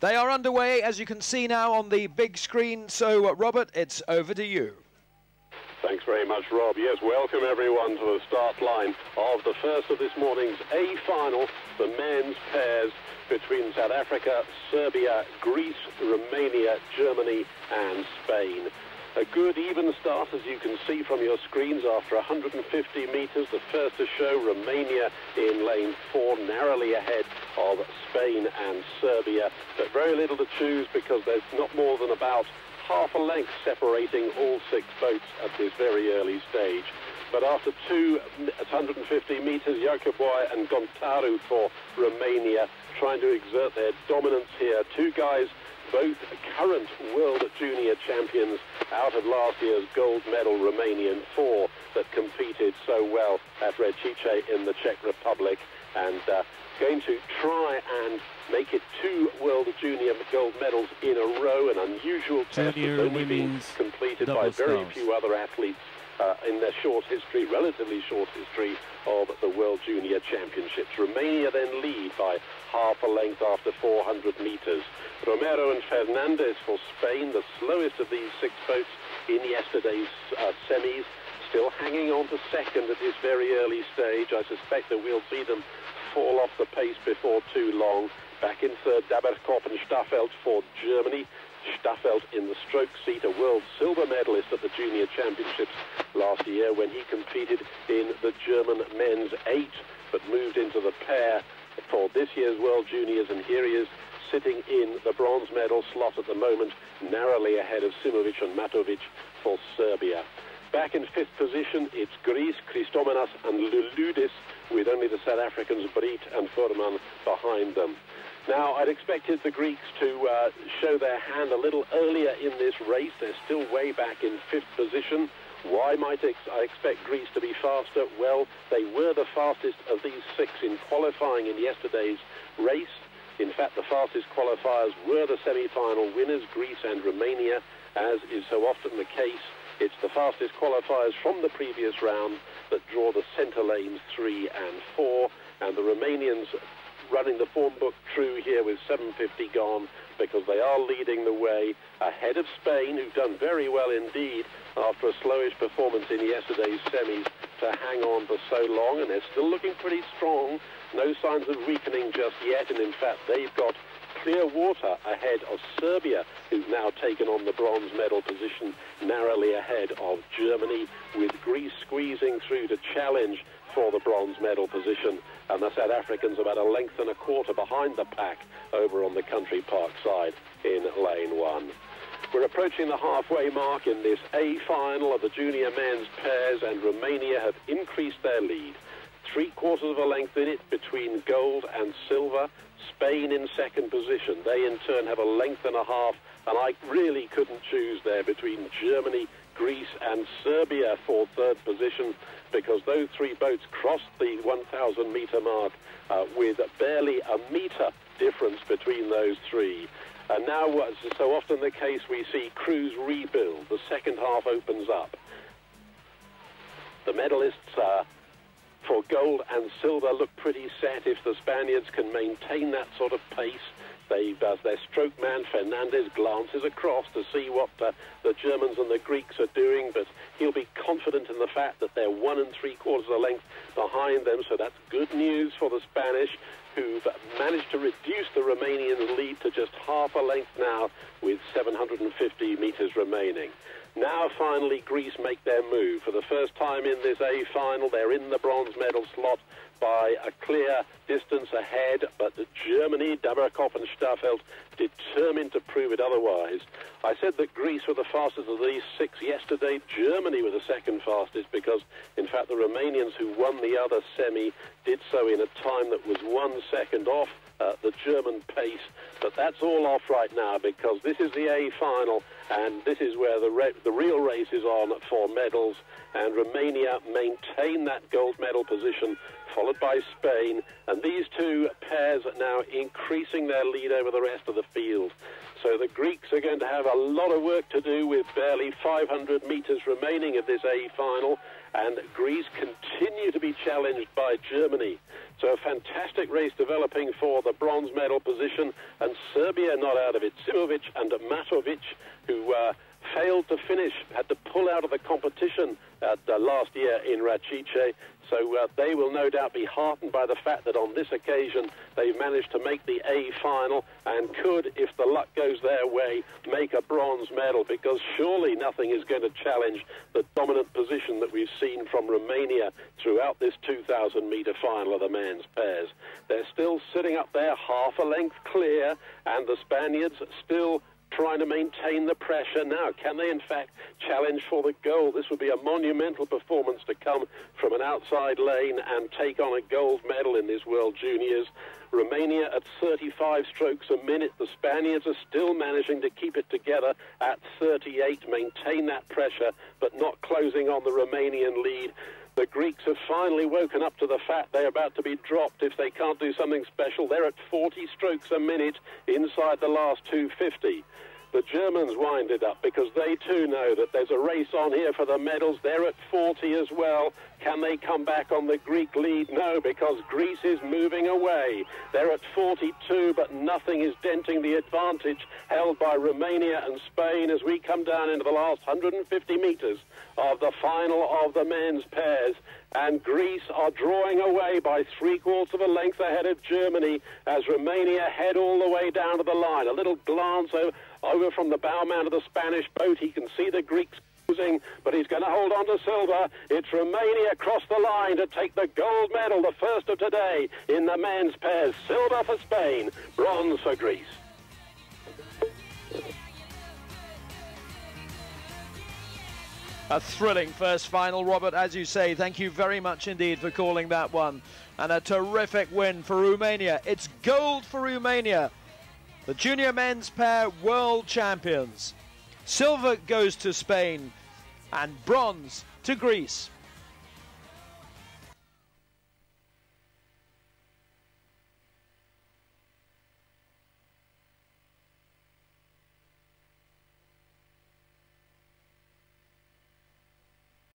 They are underway, as you can see now on the big screen. So, Robert, it's over to you. Thanks very much, Rob. Yes, welcome everyone to the start line of the first of this morning's A Final, the men's pairs between South Africa, Serbia, Greece, Romania, Germany and Spain. A good even start, as you can see from your screens, after 150 metres. The first to show, Romania in lane 4, narrowly ahead of Spain and Serbia. But very little to choose because there's not more than about half a length separating all 6 boats at this very early stage. But after 150 metres, Jacoboy and Gontaru for Romania trying to exert their dominance here. 2 guys, both current World Junior champions out of last year's gold medal Romanian 4 that competed so well at WRJC in the Czech Republic, and going to try and make it 2 World Junior gold medals in a row, an unusual test that's only been completed by very few other athletes in their short history, relatively short history of the World Junior Championships. Romania then lead by half a length after 400 metres. Romero and Fernandez for Spain, the slowest of these 6 boats in yesterday's semis, still hanging on to second at this very early stage. I suspect that we'll see them fall off the pace before too long. Back in third, Daberkop and Staffelt for Germany. Staffelt in the stroke seat, a world silver medalist at the Junior Championships last year when he competed in the German men's 8, but moved into the pair for this year's World Juniors, and here he is sitting in the bronze medal slot at the moment, narrowly ahead of Simovic and Matovic for Serbia. Back in 5th position, it's Greece, Christomenas and Luludis, with only the South Africans Brit and Furman behind them. Now, I'd expected the Greeks to show their hand a little earlier in this race. They're still way back in 5th position. Why might I expect Greece to be faster? Well, they were the fastest of these 6 in qualifying in yesterday's race. In fact, the fastest qualifiers were the semi-final winners, Greece and Romania. As is so often the case, it's the fastest qualifiers from the previous round that draw the centre lanes 3 and 4, and the Romanians running the form book true here with 7:50 gone, because they are leading the way ahead of Spain, who've done very well indeed after a slowish performance in yesterday's semis to hang on for so long, and they're still looking pretty strong. No signs of weakening just yet, and in fact they've got clear water ahead of Serbia, who've now taken on the bronze medal position, narrowly ahead of Germany, with Greece squeezing through to challenge for the bronze medal position, and the South Africans about 1.25 lengths behind the pack over on the Country Park side in lane 1. We're approaching the halfway mark in this A final of the junior men's pairs, and Romania have increased their lead. 3/4 length in it between gold and silver. Spain in 2nd position. They in turn have 1.5 lengths, and I really couldn't choose there between Germany, Greece and Serbia for 3rd position, because those 3 boats crossed the 1,000 metre mark with barely a metre difference between those 3. And now, as is so often the case, we see crews rebuild. The second half opens up. The medalists for gold and silver look pretty set if the Spaniards can maintain that sort of pace. Their stroke man, Fernandez, glances across to see what the Germans and the Greeks are doing, but he'll be confident in the fact that they're 1 3/4 length behind them, so that's good news for the Spanish, who've managed to reduce the Romanian lead to just half a length now, with 750 metres remaining. Now, finally, Greece make their move. For the first time in this A final, they're in the bronze medal slot by a clear distance ahead, but Germany, Daberkop and Staffelt, determined to prove it otherwise. I said that Greece were the fastest of these 6 yesterday. Germany were the 2nd fastest, because, in fact, the Romanians who won the other semi did so in a time that was 1 second off the German pace. But that's all off right now, because this is the A final, and this is where the real race is on for medals, and Romania maintain that gold medal position, followed by Spain, and these 2 pairs are now increasing their lead over the rest of the field. So the Greeks are going to have a lot of work to do with barely 500 metres remaining of this A final, and Greece continue to be challenged by Germany. So a fantastic race developing for the bronze medal position, and Serbia not out of it. Simovic and Matovic, who failed to finish, had to pull out of the competition last year in RJC. So they will no doubt be heartened by the fact that on this occasion they've managed to make the A final and could, if the luck goes their way, make a bronze medal, because surely nothing is going to challenge the dominant position that we've seen from Romania throughout this 2,000-metre final of the men's pairs. They're still sitting up there half a length clear, and the Spaniards still trying to maintain the pressure. Now, can they in fact challenge for the gold? This would be a monumental performance to come from an outside lane and take on a gold medal in this World Juniors. Romania at 35 strokes a minute. The Spaniards are still managing to keep it together at 38, maintain that pressure, but not closing on the Romanian lead. The Greeks have finally woken up to the fact they're about to be dropped if they can't do something special. They're at 40 strokes a minute inside the last 250. The Germans wind it up because they too know that there's a race on here for the medals. They're at 40 as well. Can they come back on the Greek lead? No, because Greece is moving away. They're at 42, but nothing is denting the advantage held by Romania and Spain as we come down into the last 150 metres of the final of the men's pairs. And Greece are drawing away by 3/4 of a length ahead of Germany as Romania head all the way down to the line. A little glance over from the bowman of the Spanish boat. He can see the Greeks closing, but he's going to hold on to silver. It's Romania across the line to take the gold medal, the first of today in the men's pairs. Silver for Spain, bronze for Greece. A thrilling first final, Robert, as you say. Thank you very much indeed for calling that one. And a terrific win for Romania. It's gold for Romania. The junior men's pair world champions. Silver goes to Spain and bronze to Greece.